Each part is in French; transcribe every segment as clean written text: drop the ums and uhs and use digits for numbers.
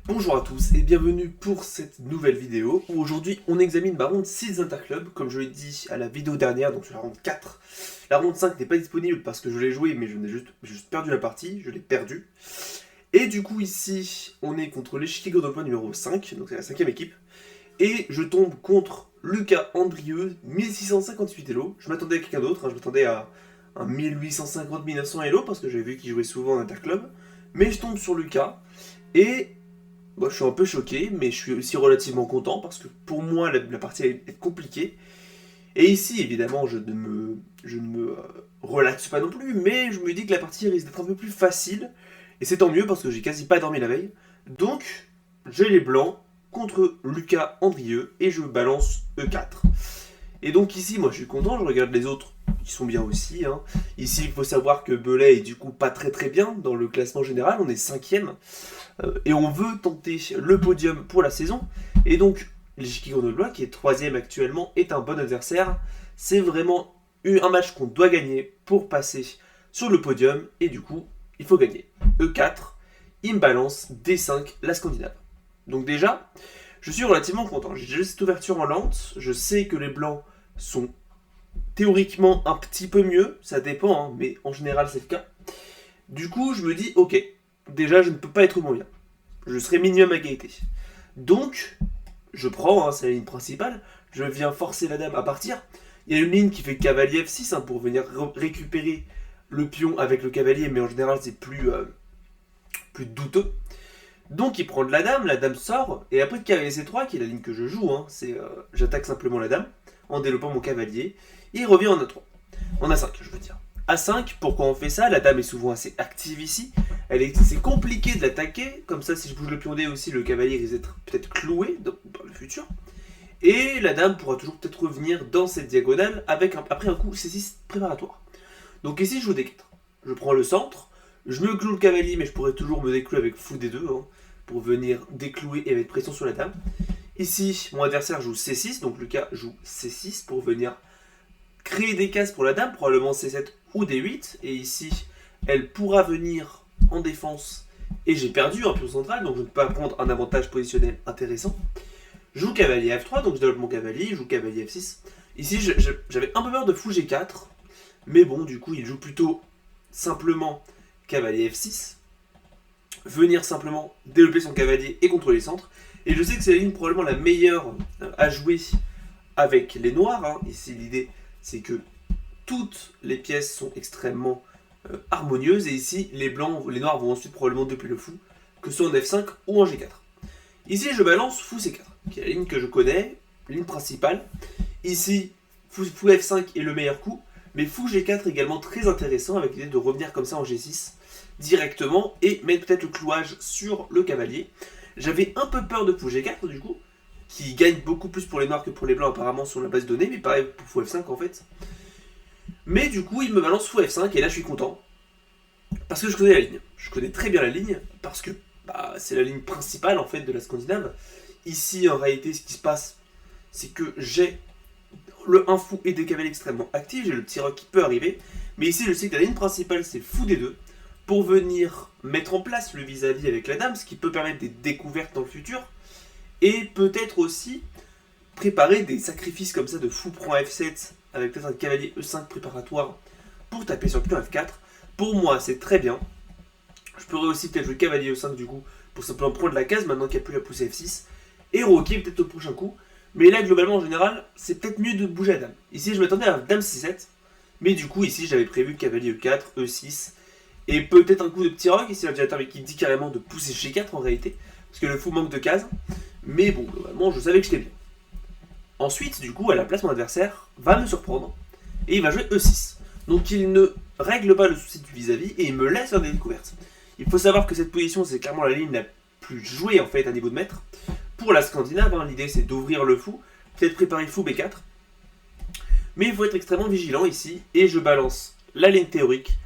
Bonjour à tous et bienvenue pour cette nouvelle vidéo où aujourd'hui on examine ma ronde 6 Interclub comme je l'ai dit à la vidéo dernière, donc sur la ronde 4. La ronde 5 n'est pas disponible parce que je l'ai joué mais je n'ai juste perdu la partie, je l'ai perdu. Et du coup ici on est contre les Chicago dans le point numéro 5, donc c'est la cinquième équipe. Et je tombe contre Lucas Andrieux, 1658 Elo. Je m'attendais à quelqu'un d'autre, je m'attendais à un 1850-1900 Elo parce que j'avais vu qu'il jouait souvent en Interclub. Mais je tombe sur Lucas et bon, je suis un peu choqué, mais je suis aussi relativement content parce que pour moi, la partie est compliquée. Et ici, évidemment, je ne me relaxe pas non plus, mais je me dis que la partie risque d'être un peu plus facile. Et c'est tant mieux parce que j'ai quasi pas dormi la veille. Donc, j'ai les blancs contre Lucas Andrieux et je balance E4. Et donc ici, moi je suis content, je regarde les autres qui sont bien aussi. Ici, il faut savoir que Belay est du coup pas très très bien dans le classement général, on est cinquième. Et on veut tenter le podium pour la saison. Et donc, l'Échiquier Grenoblois, qui est troisième actuellement, est un bon adversaire. C'est vraiment un match qu'on doit gagner pour passer sur le podium. Et du coup, il faut gagner. E4, il me balance D5, la Scandinave. Donc déjà, je suis relativement content. J'ai déjà cette ouverture en lente. Je sais que les blancs sont théoriquement un petit peu mieux. Ça dépend, mais en général, c'est le cas. Du coup, je me dis, ok, déjà, je ne peux pas être moins bien. Je serai minimum à égalité. Donc, je prends, c'est la ligne principale, je viens forcer la dame à partir. Il y a une ligne qui fait cavalier F6 pour venir récupérer le pion avec le cavalier, mais en général, c'est plus douteux. Donc, il prend de la dame sort, et après de cavalier C3, qui est la ligne que je joue, j'attaque simplement la dame en développant mon cavalier, et il revient en A3. En A5, je veux dire. A5, pourquoi on fait ça? La dame est souvent assez active ici. C'est compliqué de l'attaquer. Comme ça, si je bouge le pion D aussi, le cavalier risque d'être peut-être cloué dans le futur. Et la dame pourra toujours peut-être revenir dans cette diagonale après un coup C6 préparatoire. Donc ici, je joue D4. Je prends le centre. Je me cloue le cavalier, mais je pourrais toujours me déclouer avec fou D2 pour venir déclouer et mettre pression sur la dame. Ici, mon adversaire joue C6, donc Lucas joue C6 pour venir créer des cases pour la dame, probablement C7 ou D8. Et ici, elle pourra venir en défense. Et j'ai perdu un pion central, donc je ne peux pas prendre un avantage positionnel intéressant. Je joue cavalier F3, donc je développe mon cavalier. Je joue cavalier F6. Ici, j'avais un peu peur de fou G4. Mais bon, du coup, il joue plutôt simplement cavalier F6. Venir simplement développer son cavalier et contrôler le centre. Et je sais que c'est la ligne probablement la meilleure à jouer avec les noirs. Ici, l'idée, c'est que toutes les pièces sont extrêmement harmonieuses. Et ici, les noirs vont ensuite probablement doper le fou, que ce soit en F5 ou en G4. Ici, je balance fou C4, qui est la ligne que je connais, ligne principale. Ici, fou F5 est le meilleur coup, mais fou G4 est également très intéressant avec l'idée de revenir comme ça en G6 directement et mettre peut-être le clouage sur le cavalier. J'avais un peu peur de fou G4 du coup, qui gagne beaucoup plus pour les noirs que pour les blancs apparemment sur la base de données, mais pareil pour fou F5 en fait. Mais du coup, il me balance fou F5 et là je suis content. Parce que je connais la ligne. Je connais très bien la ligne parce que c'est la ligne principale en fait de la Scandinave. Ici, en réalité, ce qui se passe, c'est que j'ai un fou et des cavaliers extrêmement actifs. J'ai le petit roc qui peut arriver. Mais ici, je sais que la ligne principale, c'est fou des deux pour venir mettre en place le vis-à-vis avec la dame, ce qui peut permettre des découvertes dans le futur. Et peut-être aussi préparer des sacrifices comme ça de fou prend F7 avec peut-être un cavalier E5 préparatoire pour taper sur le pion F4. Pour moi, c'est très bien. Je pourrais aussi peut-être jouer cavalier E5 du coup pour simplement prendre la case maintenant qu'il n'y a plus la poussée F6 et roquer peut-être au prochain coup. Mais là, globalement, en général, c'est peut-être mieux de bouger à dame. Ici, je m'attendais à dame C7, mais du coup, ici, j'avais prévu cavalier E4, E6 et peut-être un coup de petit roc ici l'ordinateur qui dit carrément de pousser G4 en réalité parce que le fou manque de cases. Mais bon, globalement, je savais que j'étais bien. Ensuite, du coup, à la place, mon adversaire va me surprendre et il va jouer E6. Donc il ne règle pas le souci du vis-à-vis et il me laisse faire des découvertes. Il faut savoir que cette position, c'est clairement la ligne la plus jouée en fait à niveau de maître. Pour la Scandinave, l'idée c'est d'ouvrir le fou, peut-être préparer fou B4. Mais il faut être extrêmement vigilant ici et je balance la ligne théorique,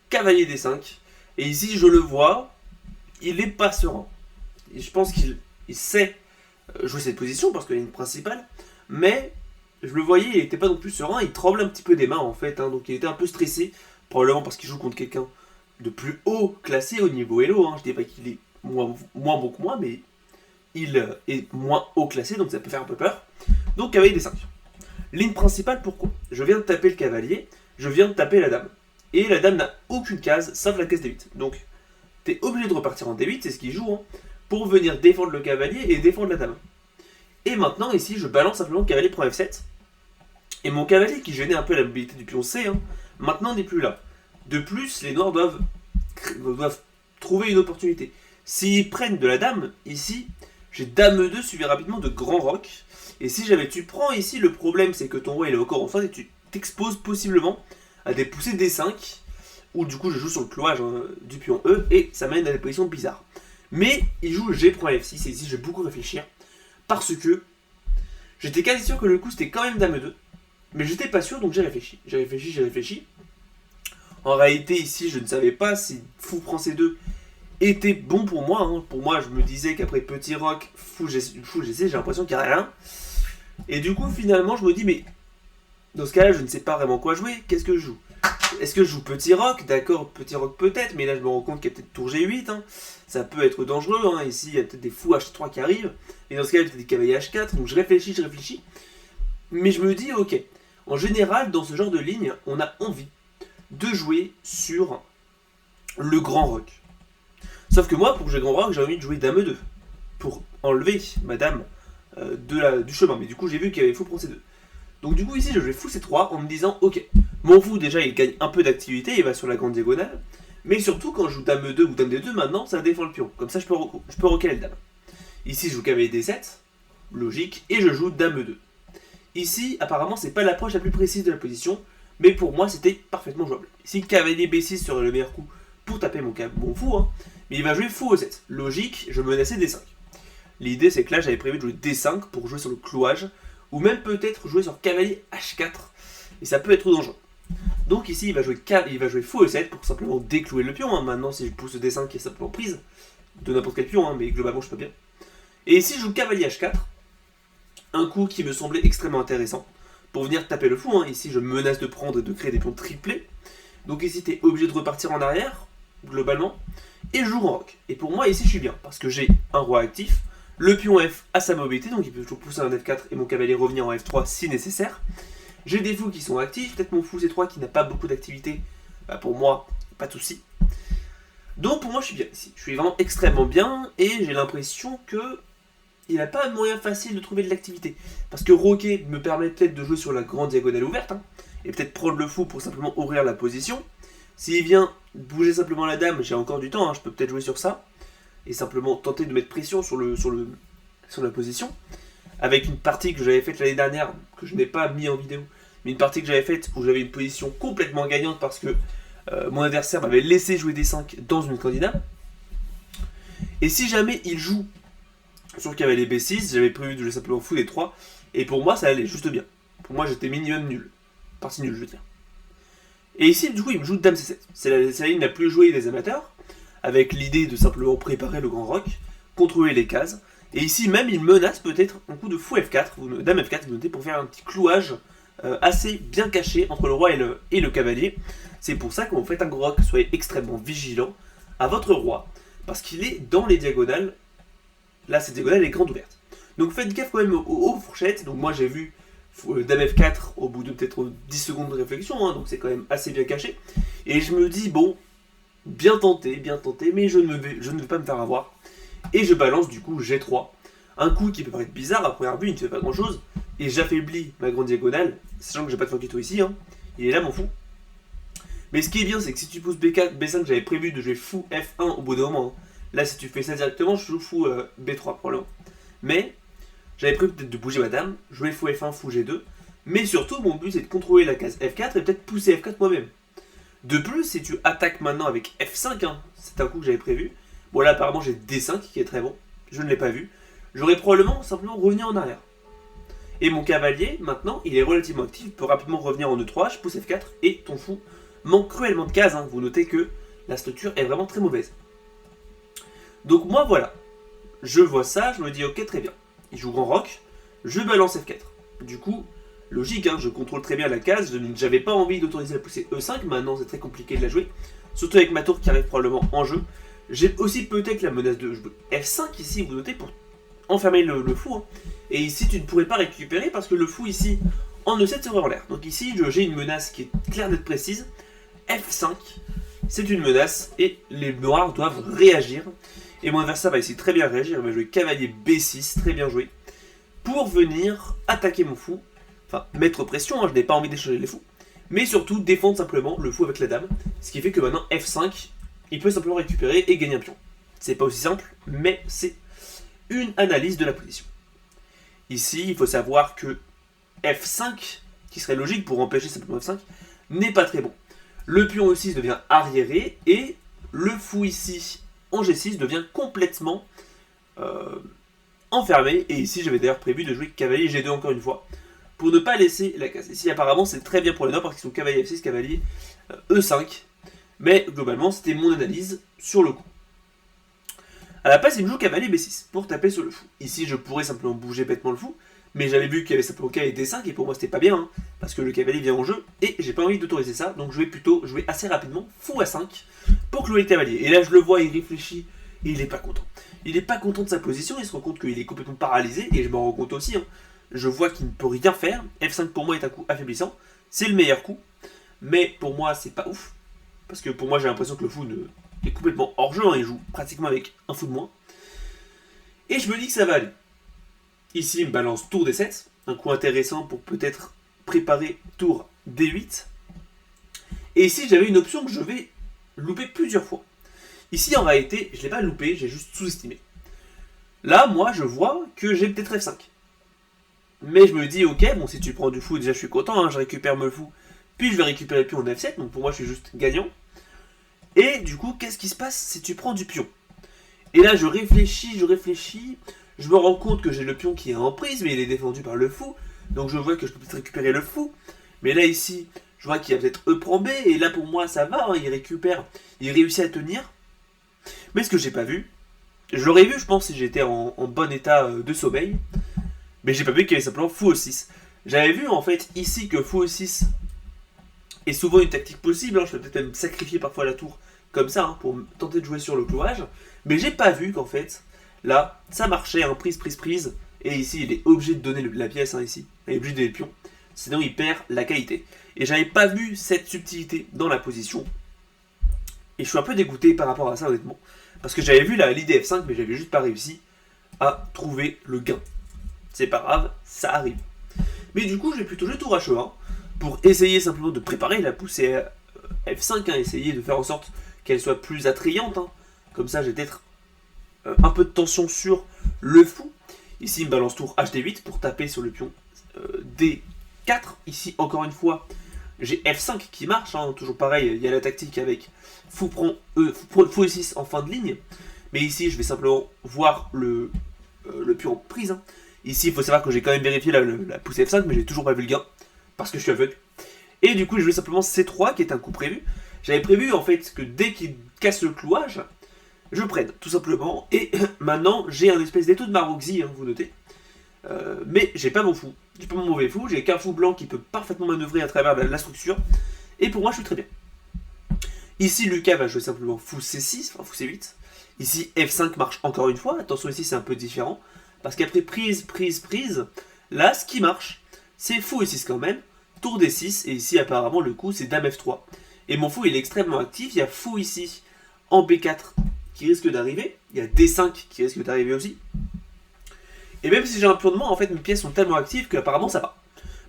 cavalier D5. Et ici, je le vois, il n'est pas serein. Et je pense qu'il sait jouer cette position parce que la ligne principale, mais je le voyais, il n'était pas non plus serein, il tremble un petit peu des mains en fait, donc il était un peu stressé, probablement parce qu'il joue contre quelqu'un de plus haut classé au niveau Elo, je dis pas qu'il est moins bon que moi, mais il est moins haut classé, donc ça peut faire un peu peur. Donc cavalier D5. Ligne principale, pourquoi? Je viens de taper le cavalier, je viens de taper la dame. Et la dame n'a aucune case, sauf la case D8. Donc, t'es obligé de repartir en D8, c'est ce qu'il joue, hein, pour venir défendre le cavalier et défendre la dame. Et maintenant, ici, je balance simplement le cavalier prend F7. Et mon cavalier, qui gênait un peu la mobilité du pion C, hein, maintenant n'est plus là. De plus, les noirs doivent trouver une opportunité. S'ils prennent de la dame, ici, j'ai dame E2 suivi rapidement de grand roc. Et si jamais tu prends ici, le problème c'est que ton roi il est encore en face et tu t'exposes possiblement à des poussées D5, où du coup je joue sur le cloage du pion E, et ça mène à des positions bizarres. Mais il joue G prend F6, et ici je vais beaucoup réfléchir, parce que j'étais quasi sûr que le coup c'était quand même dame E2, mais j'étais pas sûr, donc j'ai réfléchi. J'ai réfléchi. En réalité ici je ne savais pas si fou prend C2 était bon pour moi. Hein. Pour moi je me disais qu'après petit roc, fou G6, j'ai l'impression qu'il n'y a rien. Et du coup finalement je me dis mais dans ce cas-là, je ne sais pas vraiment quoi jouer. Qu'est-ce que je joue? Est-ce que je joue petit roc? D'accord, petit roc peut-être, mais là je me rends compte qu'il y a peut-être tour G8. Hein. Ça peut être dangereux. Hein. Ici, il y a peut-être des fous H3 qui arrivent. Et dans ce cas-là, il y a peut-être des cavaliers H4. Donc je réfléchis. Mais je me dis, ok. En général, dans ce genre de ligne, on a envie de jouer sur le grand roc. Sauf que moi, pour jouer grand roc, j'ai envie de jouer dame E2. Pour enlever ma dame du chemin. Mais du coup, j'ai vu qu'il y avait fou prendre C2. Donc du coup ici je vais fou C3 en me disant ok, mon fou déjà il gagne un peu d'activité, il va sur la grande diagonale, mais surtout quand je joue dame E2 ou dame D2 maintenant ça défend le pion, comme ça je peux recaler le dame. Ici je joue cavalier D7, logique, et je joue dame E2. Ici apparemment c'est pas l'approche la plus précise de la position, mais pour moi c'était parfaitement jouable. Ici cavalier B6 serait le meilleur coup pour taper mon fou, hein, mais il va jouer fou E7, logique, je menaçais D5. L'idée c'est que là j'avais prévu de jouer D5 pour jouer sur le clouage, ou même peut-être jouer sur cavalier H4, et ça peut être dangereux. Donc ici il va jouer fou E7 pour simplement déclouer le pion, hein. Maintenant si je pousse le D5 qui est simplement prise, de n'importe quel pion, hein, mais globalement je peux bien. Et ici je joue cavalier H4, un coup qui me semblait extrêmement intéressant, pour venir taper le fou, hein. Ici je menace de prendre et de créer des pions triplés, donc ici tu es obligé de repartir en arrière, globalement, et je joue en roc. Et pour moi ici je suis bien, parce que j'ai un roi actif, le pion F a sa mobilité, donc il peut toujours pousser un F4 et mon cavalier revenir en F3 si nécessaire. J'ai des fous qui sont actifs, peut-être mon fou C3 qui n'a pas beaucoup d'activité, bah pour moi, pas de souci. Donc pour moi je suis bien ici, je suis vraiment extrêmement bien, et j'ai l'impression que il n'a pas un moyen facile de trouver de l'activité. Parce que roquer me permet peut-être de jouer sur la grande diagonale ouverte, hein, et peut-être prendre le fou pour simplement ouvrir la position. S'il vient bouger simplement la dame, j'ai encore du temps, hein, je peux peut-être jouer sur ça. Et simplement tenter de mettre pression sur la position. Avec une partie que j'avais faite l'année dernière, que je n'ai pas mis en vidéo, mais une partie que j'avais faite où j'avais une position complètement gagnante parce que mon adversaire m'avait laissé jouer des 5 dans une candidate. Et si jamais il joue sur le cavalier B6, j'avais prévu de jouer simplement fou D3, et pour moi ça allait juste bien. Pour moi j'étais minimum nul. Partie nulle je veux dire. Et ici du coup il me joue dame C7. C'est la ligne la plus jouée des amateurs, avec l'idée de simplement préparer le grand roc, contrôler les cases, et ici même il menace peut-être un coup de fou F4, dame F4, vous notez, pour faire un petit clouage assez bien caché entre le roi et le cavalier. C'est pour ça que quand vous faites un grand roc, soyez extrêmement vigilant à votre roi, parce qu'il est dans les diagonales, là cette diagonale est grande ouverte. Donc faites gaffe quand même aux fourchettes, donc moi j'ai vu dame F4 au bout de peut-être 10 secondes de réflexion, hein, donc c'est quand même assez bien caché, et je me dis bon, bien tenté, mais je ne vais pas me faire avoir. Et je balance du coup G3. Un coup qui peut paraître bizarre, à première vue, il ne fait pas grand chose. Et j'affaiblis ma grande diagonale, sachant que j'ai pas de fortuito ici. Hein. Il est là mon fou. Mais ce qui est bien, c'est que si tu pousses B4, B5, j'avais prévu de jouer fou F1 au bout d'un moment. Hein. Là, si tu fais ça directement, je joue fou B3 probablement. Mais j'avais prévu peut-être de bouger ma dame, jouer fou F1, fou G2. Mais surtout, mon but c'est de contrôler la case F4 et peut-être pousser F4 moi-même. De plus, si tu attaques maintenant avec F5, hein, c'est un coup que j'avais prévu. Bon là apparemment j'ai D5 qui est très bon, je ne l'ai pas vu. J'aurais probablement simplement revenu en arrière. Et mon cavalier, maintenant, il est relativement actif, il peut rapidement revenir en E3, je pousse F4 et ton fou manque cruellement de cases. Hein. Vous notez que la structure est vraiment très mauvaise. Donc moi voilà, je vois ça, je me dis ok très bien. Il joue grand roc, je balance F4. Du coup, logique, hein, je contrôle très bien la case, j'avais pas envie d'autoriser la pousser E5, maintenant c'est très compliqué de la jouer. Surtout avec ma tour qui arrive probablement en jeu. J'ai aussi peut-être la menace de jouer F5 ici, vous notez, pour enfermer le fou. Hein. Et ici, tu ne pourrais pas récupérer parce que le fou ici, en E7 serait en l'air. Donc ici, j'ai une menace qui est claire d'être précise. F5, c'est une menace et les noirs doivent réagir. Et mon adversaire va essayer très bien réagir. Il va jouer cavalier B6, très bien joué, pour venir attaquer mon fou. Enfin, mettre pression, hein, je n'ai pas envie d'échanger les fous. Mais surtout, défendre simplement le fou avec la dame. Ce qui fait que maintenant, F5, il peut simplement récupérer et gagner un pion. C'est pas aussi simple, mais c'est une analyse de la position. Ici, il faut savoir que F5, qui serait logique pour empêcher simplement F5, n'est pas très bon. Le pion E6 devient arriéré et le fou ici en G6 devient complètement enfermé. Et ici, j'avais d'ailleurs prévu de jouer cavalier G2 encore une fois pour ne pas laisser la case. Ici, apparemment, c'est très bien pour les noirs parce qu'ils sont cavalier F6, cavalier E5. Mais globalement, c'était mon analyse sur le coup. À la place, il me joue cavalier B6 pour taper sur le fou. Ici, je pourrais simplement bouger bêtement le fou, mais j'avais vu qu'il y avait simplement cavalier D5 et pour moi, c'était pas bien, hein, parce que le cavalier vient en jeu et j'ai pas envie d'autoriser ça, donc je vais plutôt jouer assez rapidement fou A5 pour clouer le cavalier. Et là, je le vois, il réfléchit et il est pas content. Il est pas content de sa position, il se rend compte qu'il est complètement paralysé et je m'en rends compte aussi. Hein. Je vois qu'il ne peut rien faire. F5 pour moi est un coup affaiblissant, c'est le meilleur coup, mais pour moi, c'est pas ouf. Parce que pour moi, j'ai l'impression que le fou est complètement hors jeu, hein, il joue pratiquement avec un fou de moins. Et je me dis que ça va aller. Ici, il me balance tour D7, un coup intéressant pour peut-être préparer tour D8. Et ici, j'avais une option que je vais louper plusieurs fois. Ici, en réalité, je ne l'ai pas loupé, j'ai juste sous-estimé. Là, moi, je vois que j'ai peut-être F5. Mais je me dis, ok, bon, si tu prends du fou, déjà, je suis content, hein, je récupère le fou, puis je vais récupérer le pion en F7, donc pour moi, je suis juste gagnant. Et du coup, qu'est-ce qui se passe si tu prends du pion? Et là, je réfléchis, je me rends compte que j'ai le pion qui est en prise, mais il est défendu par le fou, donc je vois que je peux peut-être récupérer le fou. Mais là, ici, je vois qu'il y a peut-être E prend B, et là, pour moi, ça va, hein, il récupère, il réussit à tenir. Mais ce que j'ai pas vu, je l'aurais vu, je pense, si j'étais en bon état de sommeil, mais j'ai pas vu qu'il y avait simplement fou E6. J'avais vu, en fait, ici, que fou E6 est souvent une tactique possible, hein, je peux peut-être même sacrifier parfois la tour comme ça, hein, pour tenter de jouer sur le clouage, mais j'ai pas vu qu'en fait, là, ça marchait, hein, prise, et ici, il est obligé de donner la pièce, hein, ici, il est obligé de donner le pion, sinon il perd la qualité. Et j'avais pas vu cette subtilité dans la position, et je suis un peu dégoûté par rapport à ça, honnêtement, parce que j'avais vu l'idée F5, mais j'avais juste pas réussi à trouver le gain. C'est pas grave, ça arrive. Mais du coup, j'ai plutôt joué tour H1, pour essayer simplement de préparer la poussée F5, hein, essayer de faire en sorte qu'elle soit plus attrayante, hein. Comme ça j'ai peut-être un peu de tension sur le fou. Ici il me balance tour HD8 pour taper sur le pion D4. Ici encore une fois j'ai F5 qui marche, hein. Toujours pareil, il y a la tactique avec fou prend fou E6 en fin de ligne. Mais ici je vais simplement voir le pion en prise, hein. Ici il faut savoir que j'ai quand même vérifié la poussée F5, mais j'ai toujours pas vu le gain, parce que je suis aveugle. Et du coup je jouais simplement C3 qui est un coup prévu. J'avais prévu en fait que dès qu'il casse le clouage, je prenne, tout simplement. Et maintenant, j'ai un espèce d'étau de Maroxy, hein, vous notez. Mais j'ai pas mon fou. J'ai pas mon mauvais fou. J'ai qu'un fou blanc qui peut parfaitement manœuvrer à travers la structure. Et pour moi, je suis très bien. Ici, Lucas va jouer simplement fou C6, enfin fou C8. Ici, F5 marche encore une fois. Attention, ici, c'est un peu différent. Parce qu'après prise. Là, ce qui marche, c'est fou E6 quand même. Tour D6. Et ici, apparemment, le coup, c'est Dame F3. Et mon fou il est extrêmement actif, il y a fou ici en B4 qui risque d'arriver, il y a D5 qui risque d'arriver aussi. Et même si j'ai un pion de moins, en fait mes pièces sont tellement actives qu'apparemment ça va.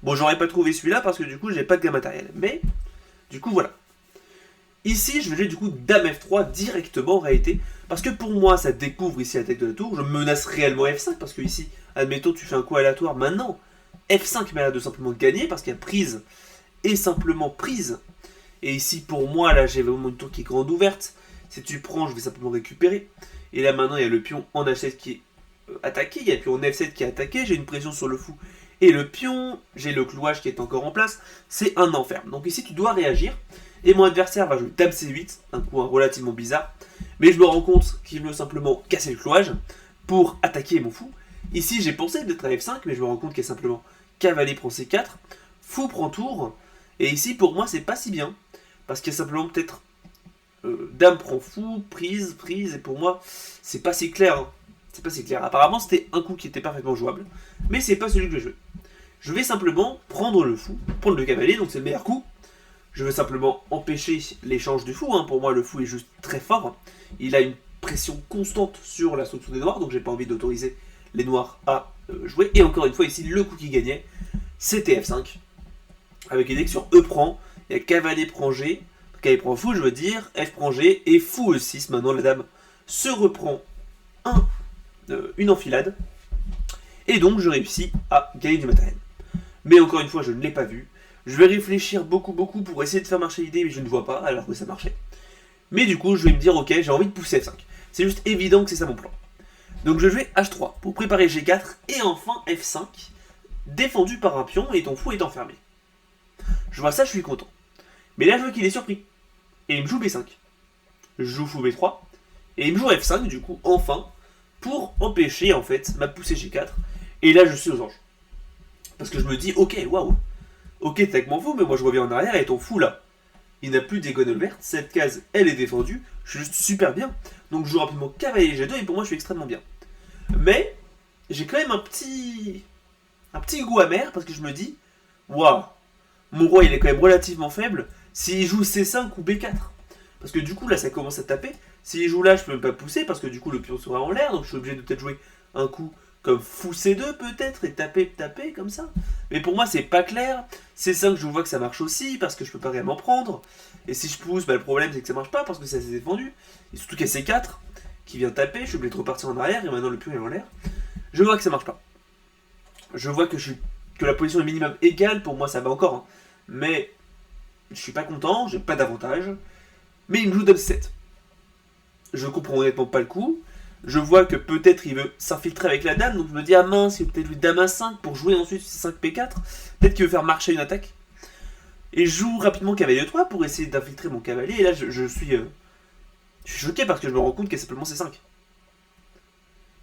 Bon, j'aurais pas trouvé celui-là parce que du coup j'ai pas de gain matériel, mais du coup voilà. Ici je vais jouer du coup Dame F3 directement en réalité, parce que pour moi ça découvre ici la tête de la tour, je menace réellement F5 parce que ici, admettons tu fais un coup aléatoire, maintenant F5 m'a l'air de simplement gagner parce qu'il y a prise et simplement prise. Et ici, pour moi, là, j'ai vraiment une tour qui est grande ouverte. Si tu prends, je vais simplement récupérer. Et là, maintenant, il y a le pion en H7 qui est attaqué. Il y a le pion en F7 qui est attaqué. J'ai une pression sur le fou. Et le pion, j'ai le clouage qui est encore en place. C'est un enfer. Donc ici, tu dois réagir. Et mon adversaire va jouer Dame C8. Un coup relativement bizarre. Mais je me rends compte qu'il veut simplement casser le clouage pour attaquer mon fou. Ici, j'ai pensé peut-être à F5, mais je me rends compte qu'il y a simplement cavalier prend C4. Fou prend tour. Et ici, pour moi, c'est pas si bien. Parce qu'il y a simplement peut-être dame prend fou, prise, et pour moi, c'est pas si clair. Hein. C'est pas si clair. Apparemment, c'était un coup qui était parfaitement jouable, mais c'est pas celui que je vais jouer. Je vais simplement prendre le fou, prendre le cavalier, donc c'est le meilleur coup. Je veux simplement empêcher l'échange du fou. Hein. Pour moi, le fou est juste très fort. Il a une pression constante sur la structure des noirs, donc j'ai pas envie d'autoriser les noirs à jouer. Et encore une fois, ici, le coup qui gagnait, c'était F5. Avec l'idée que sur E prend, il y a cavalier prend G, cavalier prend fou, je veux dire, F prend G, et fou E6. Maintenant, la dame se reprend une enfilade, et donc je réussis à gagner du matériel. Mais encore une fois, je ne l'ai pas vu. Je vais réfléchir beaucoup pour essayer de faire marcher l'idée, mais je ne vois pas, alors que ça marchait. Mais du coup, je vais me dire, ok, j'ai envie de pousser F5. C'est juste évident que c'est ça mon plan. Donc je vais jouer H3 pour préparer G4, et enfin F5, défendu par un pion, et ton fou est enfermé. Je vois ça, je suis content. Mais là, je vois qu'il est surpris. Et il me joue B5. Je joue fou B3, et il me joue F5, du coup, enfin, pour empêcher, en fait, ma poussée G4. Et là, je suis aux anges. Parce que je me dis, ok, waouh. Ok, t'es avec mon fou, mais moi je reviens en arrière et ton fou là. Il n'a plus de diagonale verte, cette case elle est défendue, je suis juste super bien. Donc je joue rapidement cavalier G2 et pour moi je suis extrêmement bien. Mais j'ai quand même un petit goût amer parce que je me dis, waouh, mon roi il est quand même relativement faible s'il joue C5 ou B4. Parce que du coup là ça commence à taper. S'il joue là je peux même pas pousser parce que du coup le pion sera en l'air, donc je suis obligé de peut-être jouer un coup comme fou C2 peut-être, et taper comme ça. Mais pour moi c'est pas clair. C5 je vois que ça marche aussi, parce que je peux pas réellement prendre. Et si je pousse, bah, le problème c'est que ça marche pas, parce que ça s'est défendu. Et surtout qu'il y a C4 qui vient taper, je suis obligé de repartir en arrière, et maintenant le pion est en l'air. Je vois que ça marche pas. Je vois que la position est minimum égale, pour moi ça va encore. Hein. Mais je suis pas content, j'ai pas d'avantage. Mais il me joue Dame 7. Je comprends honnêtement pas le coup. Je vois que peut-être il veut s'infiltrer avec la dame, donc je me dis, ah mince, il veut peut-être jouer dame A5 pour jouer ensuite C5 P4. Peut-être qu'il veut faire marcher une attaque. Et je joue rapidement cavalier E3 pour essayer d'infiltrer mon cavalier, et là je suis choqué parce que je me rends compte qu'il y a simplement C5.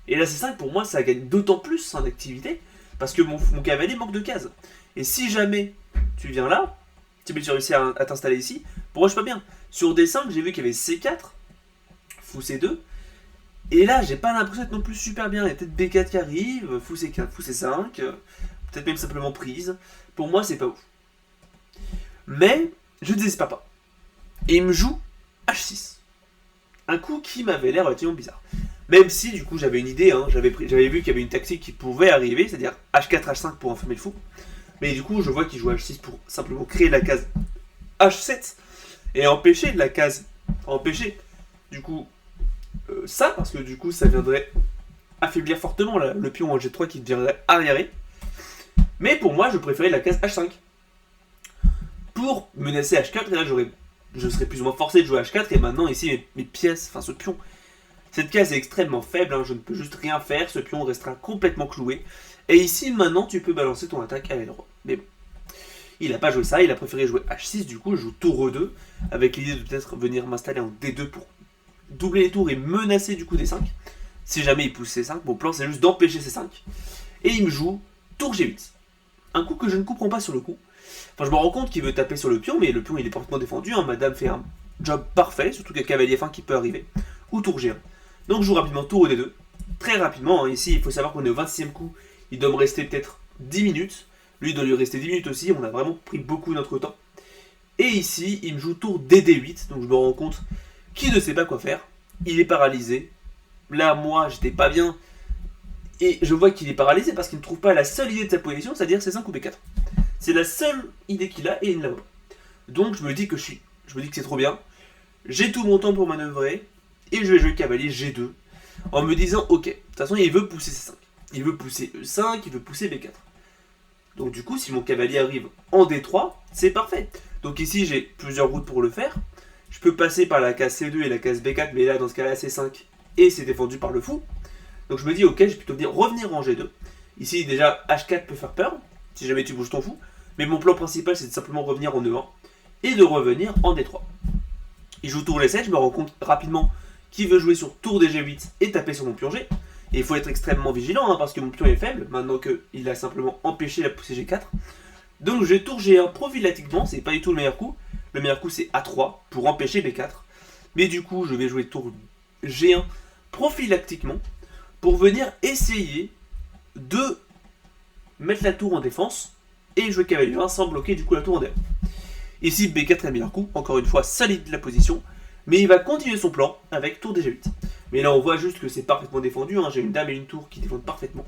Et là C5 pour moi ça gagne d'autant plus en activité, parce que mon cavalier manque de cases. Et si jamais tu viens là, tu réussis à t'installer ici, pour moi je suis pas bien. Sur D5 j'ai vu qu'il y avait C4, fou C2, et là, j'ai pas l'impression d'être non plus super bien. Il y a peut-être B4 qui arrive, fou C4, fou C5, peut-être même simplement prise. Pour moi, c'est pas ouf. Mais, je ne désespère pas. Et il me joue H6. Un coup qui m'avait l'air relativement bizarre. Même si, du coup, j'avais une idée, hein, j'avais vu qu'il y avait une tactique qui pouvait arriver, c'est-à-dire H4, H5 pour enfermer le fou. Mais du coup, je vois qu'il joue H6 pour simplement créer la case H7 et empêcher la case. Empêcher, du coup, ça, parce que du coup ça viendrait affaiblir fortement le pion en G3 qui deviendrait arriéré. Mais pour moi je préférais la case H5 pour menacer H4, et là je serais plus ou moins forcé de jouer H4, et maintenant ici mes pièces, enfin ce pion, cette case est extrêmement faible, hein, je ne peux juste rien faire, ce pion restera complètement cloué, et ici maintenant tu peux balancer ton attaque à l'aile droite. Mais bon, il n'a pas joué ça, il a préféré jouer H6, du coup je joue tour E2 avec l'idée de peut-être venir m'installer en D2 pour doubler les tours et menacer du coup D5. Si jamais il pousse C5, mon plan c'est juste d'empêcher C5. Et il me joue tour G8. Un coup que je ne comprends pas sur le coup. Enfin, je me rends compte qu'il veut taper sur le pion, mais le pion il est parfaitement défendu. Hein. Madame fait un job parfait, surtout qu'il y a cavalier fin qui peut arriver. Ou tour G1. Donc je joue rapidement tour D2. Très rapidement, hein. Ici il faut savoir qu'on est au 26e coup. Il doit me rester peut-être 10 minutes. Lui il doit lui rester 10 minutes aussi. On a vraiment pris beaucoup notre temps. Et ici il me joue tour DD8. Donc je me rends compte qui ne sait pas quoi faire, il est paralysé. Là, moi, j'étais pas bien. Et je vois qu'il est paralysé parce qu'il ne trouve pas la seule idée de sa position, c'est-à-dire C5 ou B4. C'est la seule idée qu'il a et il ne l'a pas. Donc je me dis que c'est trop bien. J'ai tout mon temps pour manœuvrer et je vais jouer cavalier G2 en me disant, ok, de toute façon, il veut pousser C5. Il veut pousser E5, il veut pousser B4. Donc du coup, si mon cavalier arrive en D3, c'est parfait. Donc ici, j'ai plusieurs routes pour le faire. Je peux passer par la case C2 et la case B4, mais là, dans ce cas-là, C5, et c'est défendu par le fou. Donc je me dis, ok, je vais plutôt revenir en G2. Ici, déjà, H4 peut faire peur, si jamais tu bouges ton fou. Mais mon plan principal, c'est de simplement revenir en E1, et de revenir en D3. Il joue tour G7, je me rends compte rapidement qu'il veut jouer sur tour DG8 et taper sur mon pion G. Et il faut être extrêmement vigilant, hein, parce que mon pion est faible, maintenant qu'il a simplement empêché la poussée G4. Donc je vais tour G1 prophylactiquement, c'est pas du tout le meilleur coup. Le meilleur coup c'est A3 pour empêcher B4. Mais du coup, je vais jouer tour G1 prophylactiquement pour venir essayer de mettre la tour en défense et jouer cavalier 1 sans bloquer du coup la tour en D1. Ici, B4 est le meilleur coup, encore une fois, solide la position, mais il va continuer son plan avec tour DG8. Mais là, on voit juste que c'est parfaitement défendu, hein. J'ai une dame et une tour qui défendent parfaitement.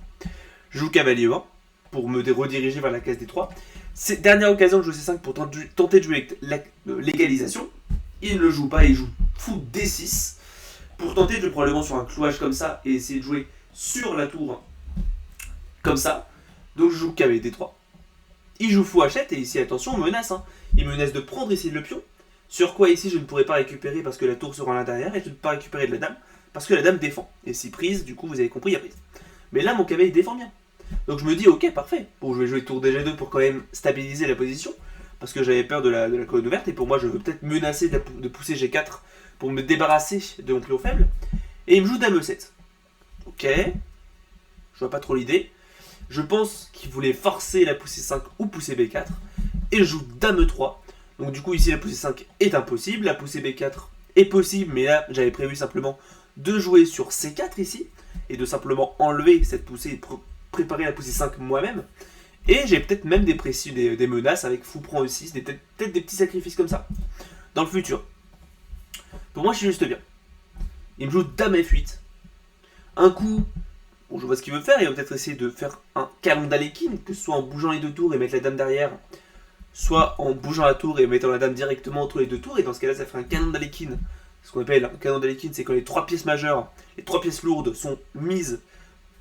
Je joue cavalier 1 pour me rediriger vers la case D3. C'est dernière occasion de jouer C5 pour tenter de jouer l'égalisation. Il ne le joue pas, il joue fou D6 pour tenter de jouer probablement sur un clouage comme ça et essayer de jouer sur la tour comme ça. Donc je joue cavalier D3. Il joue fou H7 et ici, attention, menace. Hein. Il menace de prendre ici le pion. Sur quoi ici je ne pourrai pas récupérer parce que la tour sera à l'intérieur et je ne peux pas récupérer de la dame parce que la dame défend. Et si prise, du coup vous avez compris, il y a prise. Mais là mon cavalier défend bien. Donc je me dis ok parfait. Bon je vais jouer tour DG2 pour quand même stabiliser la position. Parce que j'avais peur de la colonne ouverte et pour moi je veux peut-être menacer de pousser G4 pour me débarrasser de mon pion faible. Et il me joue dame E7. Ok. Je vois pas trop l'idée. Je pense qu'il voulait forcer la poussée 5 ou pousser B4. Et je joue dame E3. Donc du coup ici la poussée 5 est impossible. La poussée B4 est possible. Mais là j'avais prévu simplement de jouer sur C4 ici. Et de simplement enlever cette poussée et préparer la poussée 5 moi-même. Et j'ai peut-être même des menaces avec fou prend E6. Peut-être des petits sacrifices comme ça. Dans le futur. Pour moi je suis juste bien. Il me joue dame F8. Un coup... Bon, je vois ce qu'il veut faire, il va peut-être essayer de faire un canon d'Alekhine, que ce soit en bougeant les deux tours et mettre la dame derrière, soit en bougeant la tour et mettant la dame directement entre les deux tours, et dans ce cas-là, ça fait un canon d'Alekhine. Ce qu'on appelle un canon d'Alekhine, c'est quand les trois pièces majeures, les trois pièces lourdes sont mises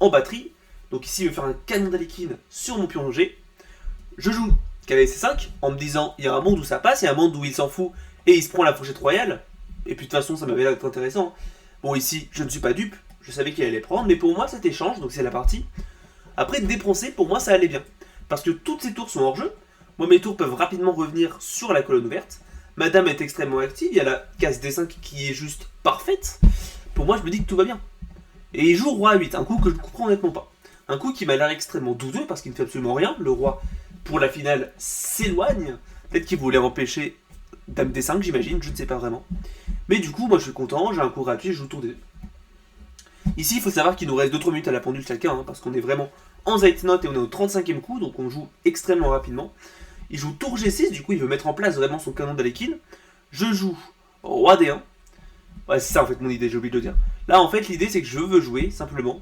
en batterie. Donc ici, il veut faire un canon d'Alekhine sur mon pion G. Je joue cavalier C5 en me disant, il y a un monde où ça passe, il y a un monde où il s'en fout et il se prend la fourchette royale. Et puis de toute façon, ça m'avait l'air d'être intéressant. Bon, ici, je ne suis pas dupe. Je savais qu'il allait prendre, mais pour moi, cet échange, donc c'est la partie. Après, déproncer, pour moi, ça allait bien. Parce que toutes ces tours sont hors jeu. Moi, mes tours peuvent rapidement revenir sur la colonne ouverte. Ma dame est extrêmement active. Il y a la case D5 qui est juste parfaite. Pour moi, je me dis que tout va bien. Et il joue roi A8, un coup que je ne comprends honnêtement pas. Un coup qui m'a l'air extrêmement douteux parce qu'il ne fait absolument rien. Le roi, pour la finale, s'éloigne. Peut-être qu'il voulait empêcher dame D5, j'imagine, je ne sais pas vraiment. Mais du coup, moi, je suis content. J'ai un coup gratuit, je joue tour D2. Ici, il faut savoir qu'il nous reste 2-3 minutes à la pendule chacun, hein, parce qu'on est vraiment en Zeitnot et on est au 35e coup, donc on joue extrêmement rapidement. Il joue tour G6, du coup il veut mettre en place vraiment son canon d'Alekhine. Je joue roi D1. Ouais, c'est ça en fait mon idée, j'ai oublié de le dire. Là en fait l'idée c'est que je veux jouer simplement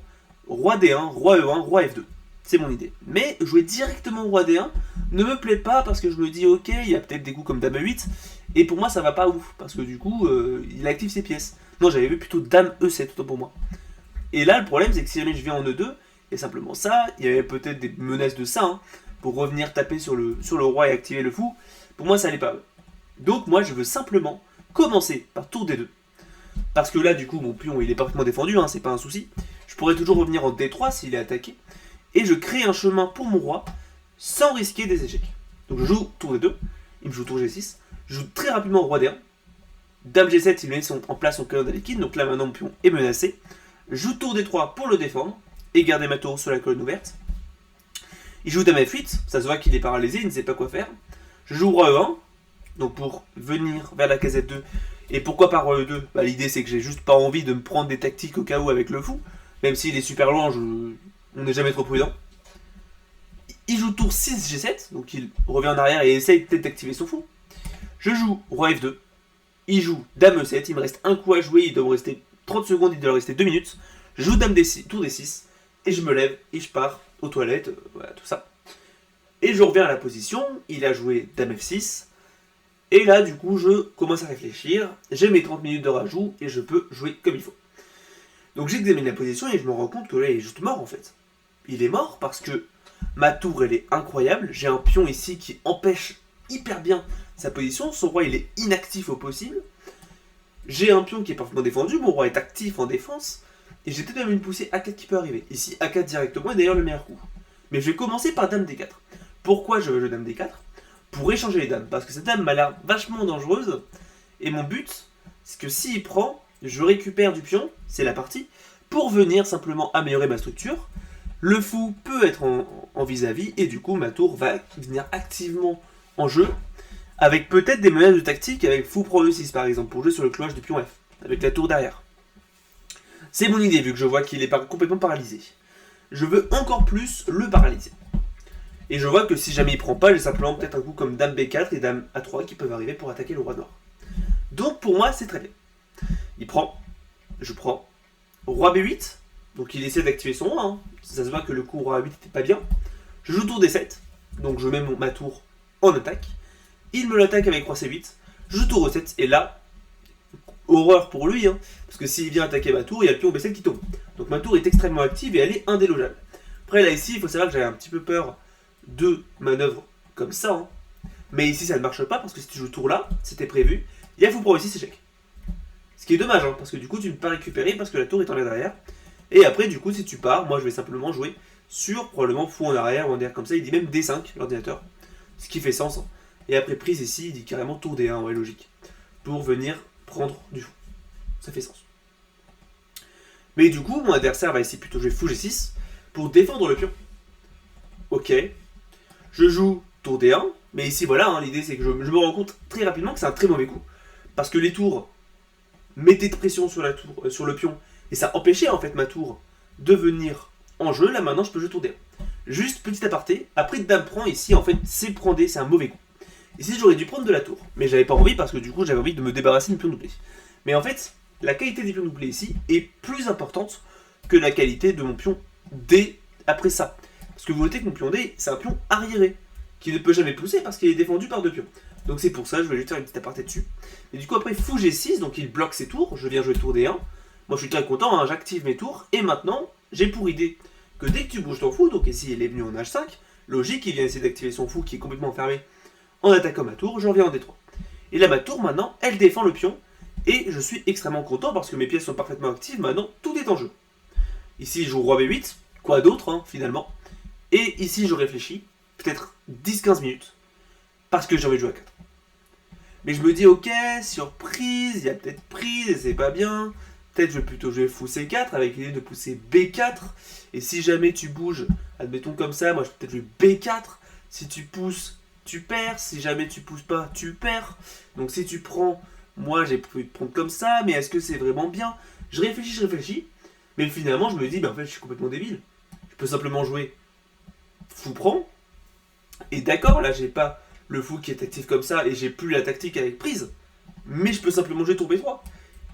roi D1, roi E1, roi F2. C'est mon idée. Mais jouer directement roi D1 ne me plaît pas parce que je me dis ok, il y a peut-être des coups comme dame E8, et pour moi ça va pas ouf, parce que du coup il active ses pièces. Non, j'avais vu plutôt dame E7 autant pour moi. Et là, le problème, c'est que si jamais je viens en E2, il y a simplement ça, il y avait peut-être des menaces de ça, hein, pour revenir taper sur le roi et activer le fou. Pour moi, ça n'allait pas. Donc, moi, je veux simplement commencer par tour D2. Parce que là, du coup, mon pion, il est parfaitement défendu, hein, c'est pas un souci. Je pourrais toujours revenir en D3 s'il est attaqué. Et je crée un chemin pour mon roi, sans risquer des échecs. Donc, je joue tour D2, il me joue tour G6, je joue très rapidement roi D1. Dame G7, il met en place son canon d'Alekhine, donc là, maintenant, mon pion est menacé. Je joue tour D3 pour le défendre et garder ma tour sur la colonne ouverte. Il joue dame F8, ça se voit qu'il est paralysé, il ne sait pas quoi faire. Je joue roi E1, donc pour venir vers la casette 2. Et pourquoi pas roi E2 ? Bah, l'idée c'est que j'ai juste pas envie de me prendre des tactiques au cas où avec le fou. Même s'il est super loin, on n'est jamais trop prudent. Il joue tour 6 G7, donc il revient en arrière et essaye peut-être d'activer son fou. Je joue roi F2. Il joue dame E7, il me reste un coup à jouer, il doit me rester 30 secondes, il doit rester 2 minutes. Je joue dame D6, tour D6, et je me lève et je pars aux toilettes, voilà, tout ça. Et je reviens à la position, il a joué dame F6, et là, du coup, je commence à réfléchir, j'ai mes 30 minutes de rajout, et je peux jouer comme il faut. Donc j'examine la position et je me rends compte que là, il est juste mort, en fait. Il est mort parce que ma tour, elle est incroyable, j'ai un pion ici qui empêche hyper bien sa position, son roi, il est inactif au possible. J'ai un pion qui est parfaitement défendu, mon roi est actif en défense, et j'ai peut-être même une poussée A4 qui peut arriver. Ici, A4 directement est d'ailleurs le meilleur coup. Mais je vais commencer par dame D4. Pourquoi je veux jouer dame D4 ? Pour échanger les dames, parce que cette dame m'a l'air vachement dangereuse, et mon but, c'est que s'il prend, je récupère du pion, c'est la partie, pour venir simplement améliorer ma structure. Le fou peut être en vis-à-vis, et du coup ma tour va venir activement en jeu, Avec peut-être des menaces de tactique avec fou prend E6 par exemple, pour jouer sur le cloche de pion F, avec la tour derrière. C'est mon idée vu que je vois qu'il est complètement paralysé. Je veux encore plus le paralyser. Et je vois que si jamais il prend pas, j'ai simplement peut-être un coup comme Dame B4 et Dame A3 qui peuvent arriver pour attaquer le roi noir. Donc pour moi c'est très bien. Il prend, je prends, Roi B8, donc il essaie d'activer son roi, hein. Ça se voit que le coup Roi A8 n'était pas bien. Je joue tour D7, donc je mets ma tour en attaque. Il me l'attaque avec Roi C8, je joue tour E7, et là, horreur pour lui, hein, parce que s'il vient attaquer ma tour, il y a le pion B7 qui tombe. Donc ma tour est extrêmement active et elle est indélogeable. Après là ici, il faut savoir que j'avais un petit peu peur de manœuvres comme ça, hein. Mais ici ça ne marche pas, parce que si tu joues tour là, c'était prévu, il y a fou pour aussi échec. Ce qui est dommage, hein, parce que du coup tu ne peux pas récupérer parce que la tour est en l'air derrière. Et après du coup si tu pars, moi je vais simplement jouer sur probablement fou en arrière ou en arrière comme ça, il dit même D5 l'ordinateur. Ce qui fait sens, hein. Et après prise ici, il dit carrément tour D1, ouais logique. Pour venir prendre du fou. Ça fait sens. Mais du coup, mon adversaire va ici plutôt jouer fou G6 pour défendre le pion. Ok. Je joue tour D1, mais ici voilà, hein, l'idée c'est que je me rends compte très rapidement que c'est un très mauvais coup. Parce que les tours mettaient de pression sur la tour, sur le pion, et ça empêchait en fait ma tour de venir en jeu. Là maintenant je peux jouer tour D1. Juste petit aparté, après Dame prend ici, en fait c'est prendre D, c'est un mauvais coup. Ici j'aurais dû prendre de la tour, mais j'avais pas envie parce que du coup j'avais envie de me débarrasser du pion doublé. Mais en fait, la qualité des pions doublés ici est plus importante que la qualité de mon pion D après ça. Parce que vous notez que mon pion D, c'est un pion arriéré, qui ne peut jamais pousser parce qu'il est défendu par deux pions. Donc c'est pour ça, je vais juste faire une petite aparté dessus. Et du coup après fou G6, donc il bloque ses tours, je viens jouer tour D1. Moi je suis très content, hein, j'active mes tours, et maintenant j'ai pour idée que dès que tu bouges ton fou, donc ici il est venu en H5, logique, il vient essayer d'activer son fou qui est complètement fermé en attaquant ma tour, je reviens en D3. Et là ma tour maintenant, elle défend le pion, et je suis extrêmement content parce que mes pièces sont parfaitement actives, maintenant tout est en jeu. Ici je joue Roi B8, quoi d'autre hein, finalement. Et ici je réfléchis, peut-être 10-15 minutes, parce que j'ai envie de jouer à 4. Mais je me dis ok, surprise, il y a peut-être prise et c'est pas bien. Peut-être je vais plutôt jouer fou C4 avec l'idée de pousser B4. Et si jamais tu bouges, admettons comme ça, moi je peux peut-être jouer B4. Si tu pousses, tu perds. Si jamais tu pousses pas, tu perds. Donc si tu prends, moi j'ai pu prendre comme ça, mais est-ce que c'est vraiment bien? Je réfléchis. Mais finalement je me dis, ben en fait je suis complètement débile. Je peux simplement jouer fou prend. Et d'accord, là j'ai pas le fou qui est actif comme ça et j'ai plus la tactique avec prise. Mais je peux simplement jouer tour B3.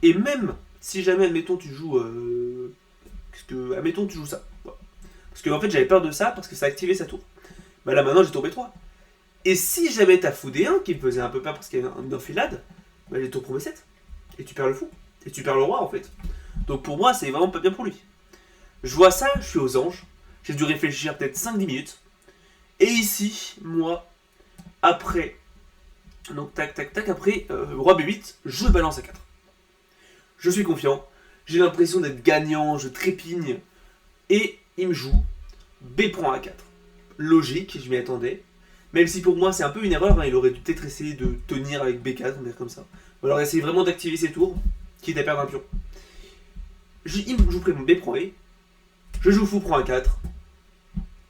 Et même si jamais, admettons, tu joues. Admettons, tu joues ça. Voilà. Parce que en fait, j'avais peur de ça parce que ça activait sa tour. Bah là maintenant, j'ai tour B3. Et si jamais t'as fou D1 qui me faisait un peu peur parce qu'il y avait une enfilade, bah j'ai tour pour B7. Et tu perds le fou. Et tu perds le roi en fait. Donc pour moi, c'est vraiment pas bien pour lui. Je vois ça, je suis aux anges. J'ai dû réfléchir peut-être 5-10 minutes. Et ici, moi, après. Donc tac, après Roi B8, je balance à 4. Je suis confiant, j'ai l'impression d'être gagnant, je trépigne, et il me joue B prend A4. Logique, je m'y attendais. Même si pour moi c'est un peu une erreur, hein, il aurait dû peut-être essayer de tenir avec B4, on va dire comme ça. Ou alors essayer vraiment d'activer ses tours, quitte à perdre un pion. Il me joue près mon B prend E, je joue fou prend A4,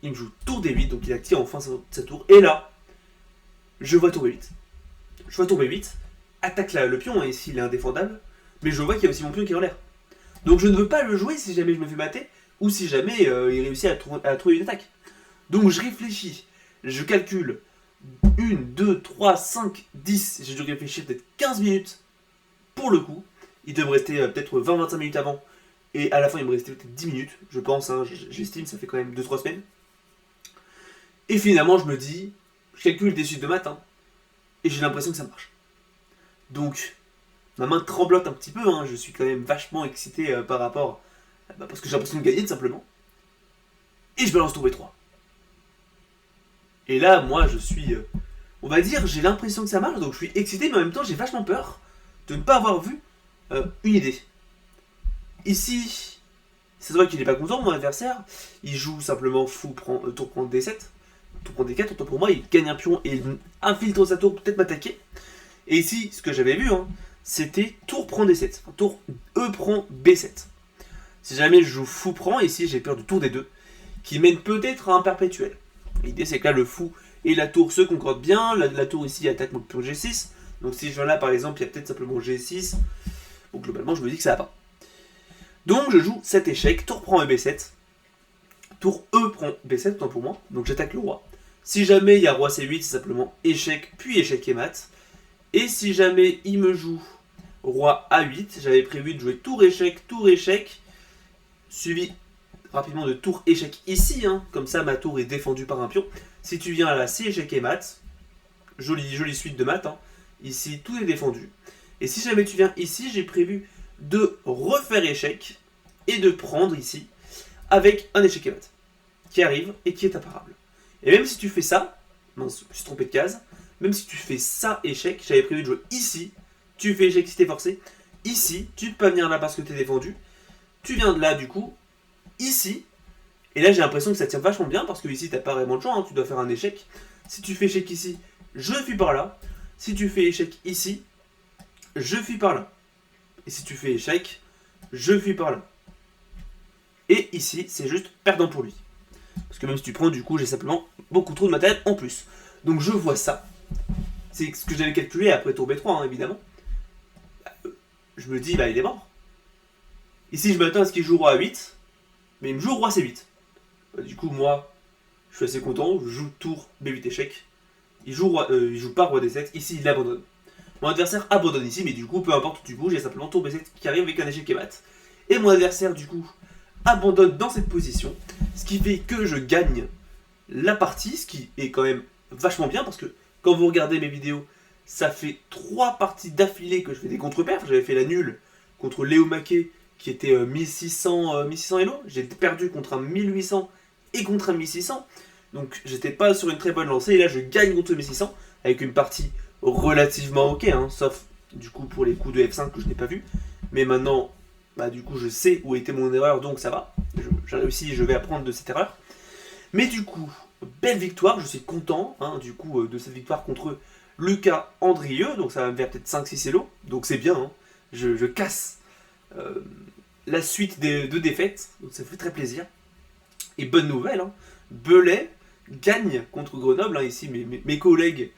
il me joue tour D8, donc il active enfin sa tour, et là, je vois tour B8. Je vois tour B8, attaque le pion, et ici il est indéfendable. Mais je vois qu'il y a aussi mon pion qui est en l'air. Donc je ne veux pas le jouer si jamais je me fais mater, ou si jamais il réussit à trouver une attaque. Donc je réfléchis, je calcule 1, 2, 3, 5, 10, j'ai dû réfléchir peut-être 15 minutes pour le coup. Il devait me rester peut-être 20-25 minutes avant, et à la fin il me restait peut-être 10 minutes, je pense, hein, j'estime, ça fait quand même 2-3 semaines. Et finalement je me dis, je calcule des suites de maths, hein, et j'ai l'impression que ça marche. Donc ma main tremblote un petit peu, hein, je suis quand même vachement excité par rapport. Parce que j'ai l'impression de gagner tout simplement. Et je balance tour B3. Et là, moi je suis. On va dire, j'ai l'impression que ça marche, donc je suis excité, mais en même temps j'ai vachement peur de ne pas avoir vu une idée. Ici, ça se voit qu'il n'est pas content, mon adversaire. Il joue simplement fou, tour prend D7, tour prend D4, autant pour moi, il gagne un pion et il infiltre sa tour, peut-être m'attaquer. Et ici, ce que j'avais vu, hein, c'était tour prend D7, tour E prend B7. Si jamais je joue fou prend, ici j'ai peur du tour D2, qui mène peut-être à un perpétuel. L'idée c'est que là le fou et la tour se concorde bien, la tour ici attaque mon tour G6, donc si je viens là par exemple, il y a peut-être simplement G6, donc globalement je me dis que ça va pas. Donc je joue cet échec, tour prend EB7, tour E prend B7, tant pour moi, donc j'attaque le roi. Si jamais il y a roi C8, c'est simplement échec, puis échec et mat. Et si jamais il me joue roi A8, j'avais prévu de jouer tour, échec, suivi rapidement de tour, échec ici, hein, comme ça ma tour est défendue par un pion. Si tu viens là, c'est échec et mat, jolie suite de mat, hein. Ici tout est défendu. Et si jamais tu viens ici, j'ai prévu de refaire échec et de prendre ici avec un échec et mat qui arrive et qui est imparable. Et même si tu fais ça, mince, je me suis trompé de case, même si tu fais ça échec, j'avais prévu de jouer ici, tu fais échec si t'es forcé, ici, tu peux pas venir là parce que t'es défendu, tu viens de là du coup, ici, et là j'ai l'impression que ça tient vachement bien parce que ici t'as pas vraiment de choix, hein, tu dois faire un échec. Si tu fais échec ici, je fuis par là. Si tu fais échec ici, je fuis par là. Et si tu fais échec, je fuis par là. Et ici, c'est juste perdant pour lui. Parce que même si tu prends, du coup, j'ai simplement beaucoup trop de matériel en plus. Donc je vois ça. C'est ce que j'avais calculé après tour B3, hein, évidemment. Je me dis, bah il est mort. Ici, je m'attends à ce qu'il joue roi A8. Mais il me joue roi C8. Bah, du coup, moi, je suis assez content. Je joue tour B8 échec. Il joue pas roi D7. Ici, il abandonne. Mon adversaire abandonne ici, mais du coup, peu importe où tu bouges, il y a simplement tour B7 qui arrive avec un échec et mat. Et mon adversaire, du coup, abandonne dans cette position. Ce qui fait que je gagne la partie, ce qui est quand même vachement bien, parce que quand vous regardez mes vidéos, ça fait 3 parties d'affilée que je fais des contre-perfs. J'avais fait la nulle contre Léo Maquet, qui était 1600 Elo. J'ai perdu contre un 1800 et contre un 1600. Donc j'étais pas sur une très bonne lancée, et là je gagne contre 1600, avec une partie relativement ok, hein, sauf du coup pour les coups de F5 que je n'ai pas vu. Mais maintenant, bah, du coup je sais où était mon erreur, donc ça va. J'ai réussi, je vais apprendre de cette erreur. Mais du coup, belle victoire, je suis content, hein, du coup de cette victoire contre Lucas Andrieux, donc ça va me faire peut-être 5-6 Elo, donc c'est bien, hein. Je casse la suite des 2 défaites, donc ça fait très plaisir. Et bonne nouvelle, hein, Belay gagne contre Grenoble, hein, ici mes collègues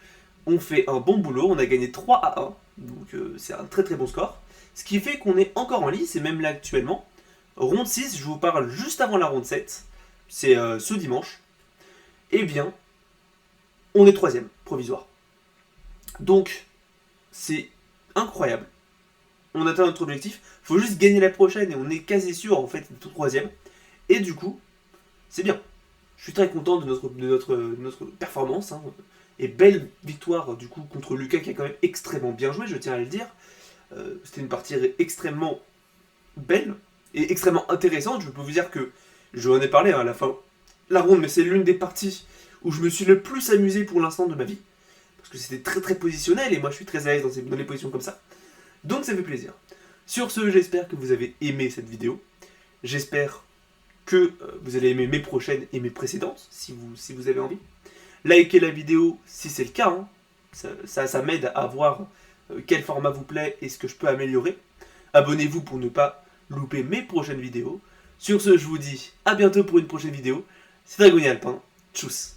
ont fait un bon boulot, on a gagné 3-1, donc c'est un très très bon score. Ce qui fait qu'on est encore en lice, et même là actuellement, ronde 6, je vous parle juste avant la ronde 7, c'est ce dimanche, eh bien, on est 3ème, provisoire. Donc, c'est incroyable. On atteint notre objectif, faut juste gagner la prochaine, et on est quasi sûr en fait d'être 3ème. Et du coup, c'est bien. Je suis très content de notre performance, hein. Et belle victoire du coup contre Lucas qui a quand même extrêmement bien joué, je tiens à le dire. C'était une partie extrêmement belle et extrêmement intéressante. Je peux vous dire que je en ai parlé, hein, à la fin la ronde, mais c'est l'une des parties où je me suis le plus amusé pour l'instant de ma vie. Parce que c'était très très positionnel et moi je suis très à l'aise dans les positions comme ça. Donc ça fait plaisir. Sur ce, j'espère que vous avez aimé cette vidéo. J'espère que vous allez aimer mes prochaines et mes précédentes, si vous avez envie. Likez la vidéo si c'est le cas, hein. Ça m'aide à voir quel format vous plaît et ce que je peux améliorer. Abonnez-vous pour ne pas louper mes prochaines vidéos. Sur ce, je vous dis à bientôt pour une prochaine vidéo. C'est Dragonnier Alpin. Tchuss.